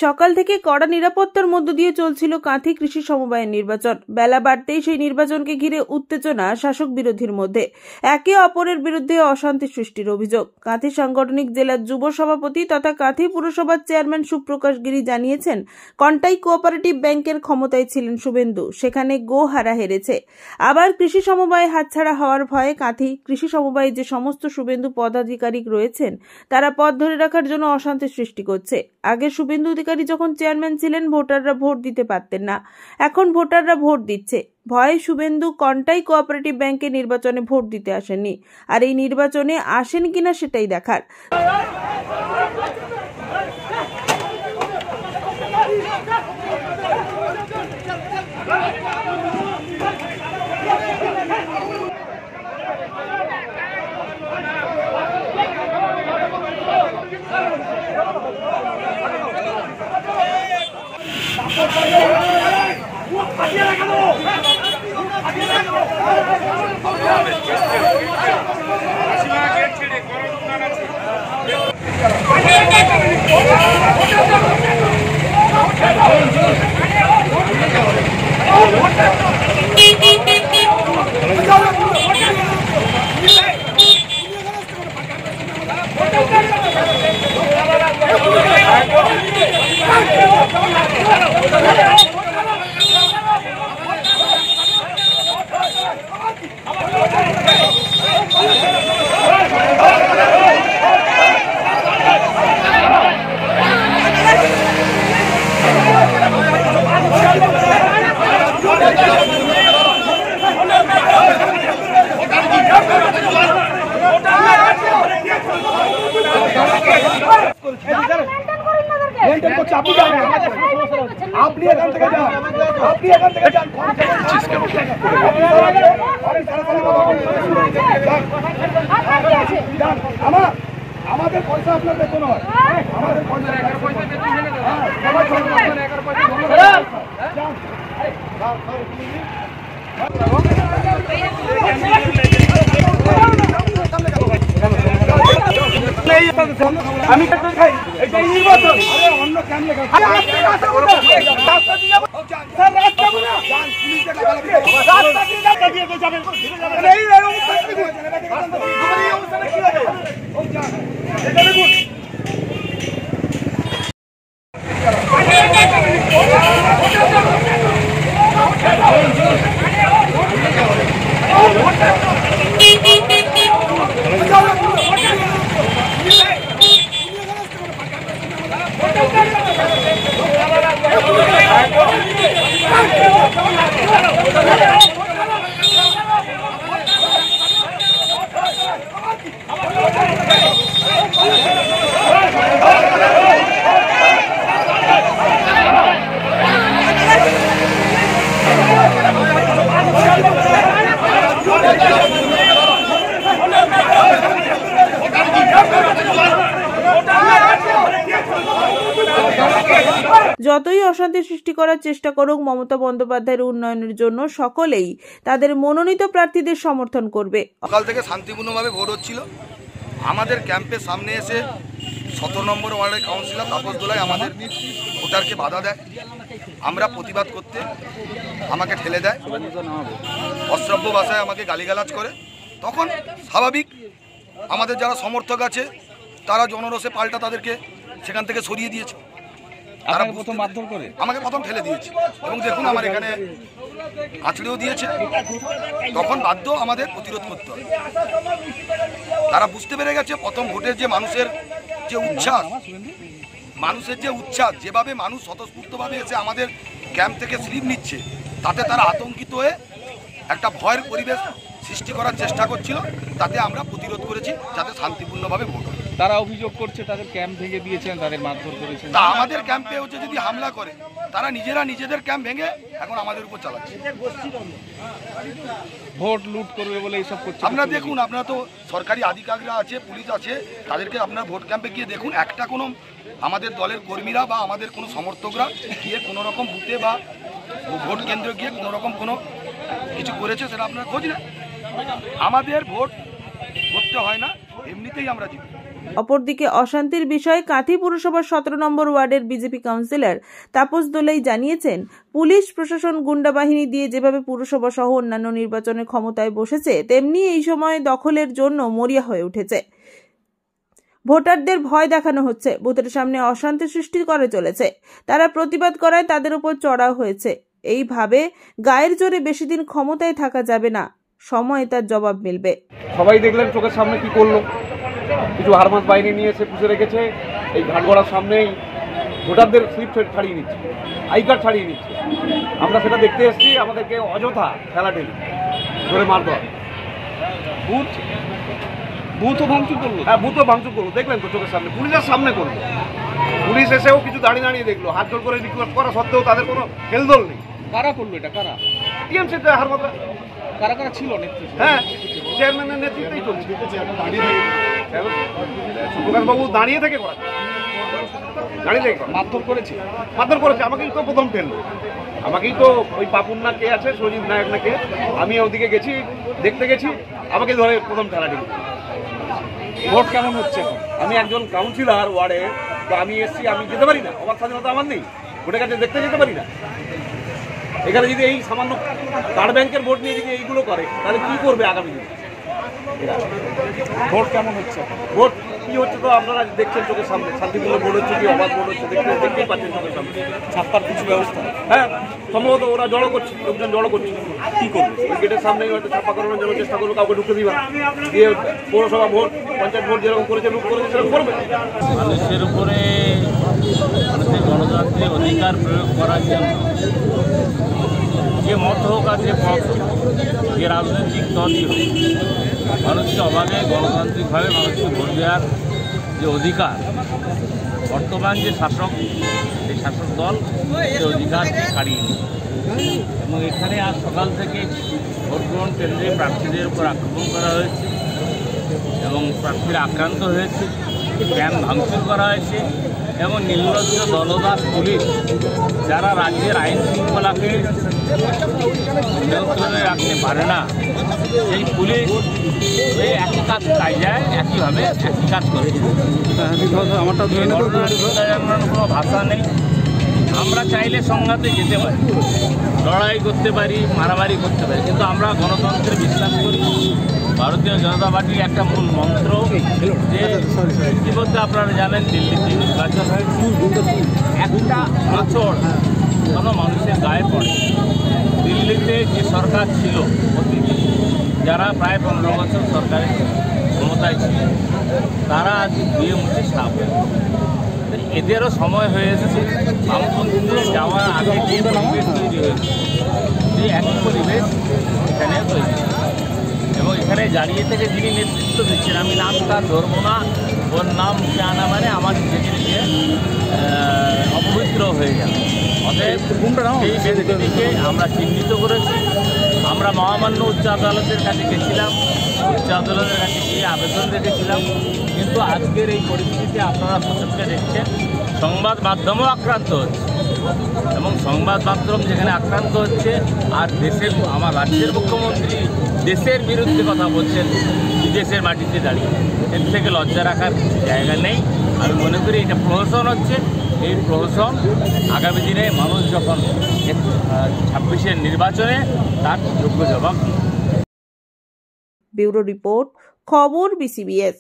সকাল থেকে কড়া নিরাপত্তার মধ্য দিয়ে চলছিল কাঁথি কৃষি সমবায়ের নির্বাচন। বেলা বাড়তেই সেই নির্বাচনকে ঘিরে উত্তেজনা শাসক বিরোধীর মধ্যে। একে অপরের বিরুদ্ধে অশান্তি সৃষ্টির অভিযোগ। কাঁথি সাংগঠনিক জেলার যুব সভাপতি তথা কাঁথি পুরসভার চেয়ারম্যান সুপ্রকাশ গিরি জানিয়েছেন, কন্টাই কোঅপারেটিভ ব্যাংকের ক্ষমতায় ছিলেন শুভেন্দু, সেখানে গোহারা হেরেছে। আবার কৃষি সমবায় হাতছাড়া হওয়ার ভয়ে কাঁথি কৃষি সমবায়ে যে সমস্ত শুভেন্দু পদাধিকারিক রয়েছেন তারা পদ ধরে রাখার জন্য অশান্তি সৃষ্টি করছে। আগে শুভেন্দু অধিকারী যখন চেয়ারম্যান ছিলেন ভোটাররা ভোট দিতে পারতেন না, এখন ভোটাররা ভোট দিচ্ছে। ভয়ে শুভেন্দু কন্টাই কোঅপারেটিভ ব্যাংকের নির্বাচনে ভোট দিতে আসেননি, আর এই নির্বাচনে আসেন কিনা সেটাই দেখার। আমাদের পয়সা আপনার বেতন হয়, আমাদের পয়সা আমি অন্য ক্যাম্প যতই অশান্তি সৃষ্টি করার চেষ্টা করুক, মমতা বন্দ্যোপাধ্যায়ের উন্নয়নের জন্য সকলেই তাদের মনোনীত প্রার্থীদের সমর্থন করবে। সকাল থেকে শান্তিপূর্ণভাবে ভোট হচ্ছিল। আমাদের ক্যাম্পের সামনে এসে 17 নম্বর ওয়ার্ডের কাউন্সিলর তাপস দোলাই আমাদের ভোটারকে বাধা দেয়। আমরা প্রতিবাদ করতে আমাকে ঠেলে দেয়, অশ্রাব্য ভাষায় আমাকে গালিগালাজ করে। তখন স্বাভাবিক আমাদের যারা সমর্থক আছে তারা জনরোষে পাল্টা তাদেরকে সেখান থেকে সরিয়ে দিয়েছে। তারা প্রথম মারধর করে আমাকে প্রথম ঠেলে দিয়েছে এবং দেখুন আমার এখানে আঁচড়েও দিয়েছে। তখন বাধ্য আমাদের প্রতিরোধ করতে হবে। তারা বুঝতে পেরে গেছে প্রথম ভোটের যে মানুষের যে উচ্ছ্বাস, যেভাবে মানুষ স্বতঃস্ফূর্তভাবে এসে আমাদের ক্যাম্প থেকে স্লিপ নিচ্ছে, তাতে তারা আতঙ্কিত হয়ে একটা ভয়ের পরিবেশ সৃষ্টি করার চেষ্টা করছিল। তাতে আমরা প্রতিরোধ করেছি যাতে শান্তিপূর্ণভাবে ভোট হয়। তারা অভিযোগ করছে তাদের ক্যাম্প ভেঙে দিয়েছেন, তাদের মারধর করেছেন। তা আমাদের ক্যাম্পে হচ্ছে যদি হামলা করে, তারা নিজেরা নিজেদের ক্যাম্প ভেঙে এখন আমাদের উপর চালাচ্ছে। ভোট লুট করবে বলে এইসব করছে। আপনারা দেখুন, আপনারা তো সরকারি আধিকারিকরা আছে, পুলিশ আছে, তাদেরকে আপনারা ভোট ক্যাম্পে গিয়ে দেখুন, একটা কোনো আমাদের দলের কর্মীরা বা আমাদের কোনো সমর্থকরা গিয়ে কোনো রকম বুথে বা ভোট কেন্দ্রে গিয়ে কোনো রকম কোনো কিছু করেছে সেটা আপনারা খোঁজ না। আমাদের ভোট করতে হয় না, এমনিতেই আমরা জিতব। অপরদিকে অশান্তির বিষয়ে কাঁথি পুরসভার 17 নম্বর ওয়ার্ডের বিজেপি কাউন্সিলর তাপস দোলাই জানিয়েছেন, পুলিশ প্রশাসন গুন্ডা বাহিনী দিয়ে যেভাবে পুরসভা সহ অন্যান্য নির্বাচনে ক্ষমতায় বসেছে, তেমনি এই সময় দখলের জন্য মরিয়া হয়ে উঠেছে। ভোটারদের ভয় দেখানো হচ্ছে, বুথের সামনে অশান্তি সৃষ্টি করে চলেছে। তারা প্রতিবাদ করায় তাদের উপর চড়াও হয়েছে। এইভাবে গায়ের জোরে বেশি দিন ক্ষমতায় থাকা যাবে না, সময় তার জবাব মিলবে। সবাই দেখলেন চোখের সামনে কি করলো, কিছু হারমাস বাহিনী নিয়ে এসে পুষে রেখেছে। এই ঘাটগড়ার সামনেই ভোটারদের স্লিপ ছাড়িয়ে নিচ্ছে, আই কার্ড ছাড়িয়ে নিচ্ছে। আমরা সেটা দেখতে এসেছি, আমাদেরকে অযথা ঠেলাঠেলি ধরে মারতে হবে। বুথও ভাঙচুর করলো। হ্যাঁ, বুথও ভাঙচুর করলো, দেখলেন তো চোখের সামনে, পুলিশের সামনে করলো। পুলিশ এসেও কিছু দাঁড়িয়ে দেখলো, হাত জোর করে রিকোয়েস্ট করা সত্ত্বেও তাদের কোনো হেলদোল নেই। কারা করলো এটা? কারা? টিএমসিতে হারমাসরা। কারা কারা ছিল নেতৃত্বে? হ্যাঁ, চেয়ারম্যানের নেতৃত্বেই চলছে। প্রকাশবাবু দাঁড়িয়ে থেকে করা, দাঁড়িয়ে থেকে মারধর করেছে। মারধর করেছে। আমাকেই তো প্রথম ঠেললো, আমাকেই তো ওই পাপুন না কে আছে, সজিত নায়ক না কে, আমি ওদিকে গেছি, দেখতে গেছি, আমাকে ধরে প্রথম ঠেলাঠেলি। ভোট কেমন হচ্ছে এখন? আমি একজন কাউন্সিলর ওয়ার্ডে, তো আমি এসছি, আমি যেতে পারি না, অবাধ স্বাধীনতা আমার নেই, ভোটের কাছে দেখতে যেতে পারি না। এখানে যদি এই সামান্য কার্ড ব্যাংকের ভোট নিয়ে যদি এইগুলো করে, তাহলে কি করবে আগামী দিনে? ভোট কেমন হচ্ছে? ভোট কি হচ্ছে তো আপনারা দেখছেন চোখের সামনে, শান্তিপূর্ণ ভোট হচ্ছে কি অবাধ ভোট হচ্ছে দেখতেই পাচ্ছেন চোখের সামনে। ছাপ্পার কিছু ব্যবস্থা? হ্যাঁ, সম্ভবত ওরা জড়ো করছে, লোকজন জড়ো করছে। কি করবে? ওই গেটের সামনেই হয়তো ছাপ্পা করানোর জন্য চেষ্টা করলো, কাউকে ঢুকতে দিবা, দিয়ে পৌরসভা ভোট, পঞ্চায়েত ভোট যেরকম করেছে, লুট করেছে, সেরকম করবে। মানুষের উপরে মানুষের গণতান্ত্রিক অধিকার প্রয়োগ করার জন্য যে মত হোক আর যে পথ হোক, যে রাজনৈতিক দলই হোক, মানুষকে অবাধে গণতান্ত্রিকভাবে মানুষকে ভোট দেওয়ার যে অধিকার, বর্তমান যে শাসক, সেই শাসক দল সে অধিকারকে ছাড়িয়ে নেয়। এবং এখানে আজ সকাল থেকে ভোট গ্রহণ কেন্দ্রে প্রার্থীদের উপর আক্রমণ করা হয়েছে এবং প্রার্থীরা আক্রান্ত হয়েছে, ক্যাম্প ভাঙচুর করা হয়েছে এবং নির্লজ্জ দলদাস পুলিশ, যারা রাজ্যের আইন শৃঙ্খলাকে নিয়ন্ত্রণে রাখতে পারে না, সেই পুলিশ এই একই কাজ যায়, একইভাবে একই কাজ করে। কোনো ভাষা নেই। আমরা চাইলে সংঘাতে যেতে পারি, লড়াই করতে পারি, মারামারি করতে পারি, কিন্তু আমরা গণতন্ত্রে বিশ্বাস করি। ভারতীয় জনতা পার্টির একটা মূল মন্ত্র যে ইতিমধ্যে আপনারা জানেন দিল্লিতে নির্বাচন হয়েছে, একটা আঁচড় কোনো মানুষের গায়ে পড়ে। দিল্লিতে যে সরকার ছিল অতীতে, যারা প্রায় 15 বছর সরকারের ক্ষমতায় ছিল, তারা আজ ধুয়ে মুছে সাপ। এদেরও সময় হয়ে এসেছে বামপন্থীতে যাওয়ার আগে যে পরিবেশ তৈরি হয়েছে, যে একই পরিবেশ এখানে তৈরি। এবং এখানে দাঁড়িয়ে থেকে যিনি নেতৃত্ব দিচ্ছেন, আমি নাম তার ধরবো না, ওর নাম জানা মানে আমার নিজেকে নিজে অপবিত্র হয়ে যাবে। অতএব সেই ব্যক্তিটিকে আমরা চিহ্নিত করেছি। আমরা মহামান্য উচ্চ আদালতের কাছে গেছিলাম, উচ্চ আদালতের কাছে গিয়ে আবেদন রেখেছিলাম, কিন্তু আজকের এই পরিস্থিতিতে আপনারা প্রত্যেককে দেখছেন, সংবাদ মাধ্যমও আক্রান্ত হচ্ছে। এবং সংবাদ মাধ্যম যেখানে আক্রান্ত হচ্ছে, আর দেশের, আমার রাজ্যের মুখ্যমন্ত্রী দেশের বিরুদ্ধে কথা বলছেন বিদেশের মাটিতে দাঁড়িয়ে, এর থেকে লজ্জা রাখার জায়গা নেই। আমি মনে করি এটা প্রহসন হচ্ছে। এই প্রহসন আগামী দিনে মানুষ যখন 26-এর নির্বাচনে তার যোগ্য জবাব। ব্যুরো রিপোর্ট, খবর BCBS।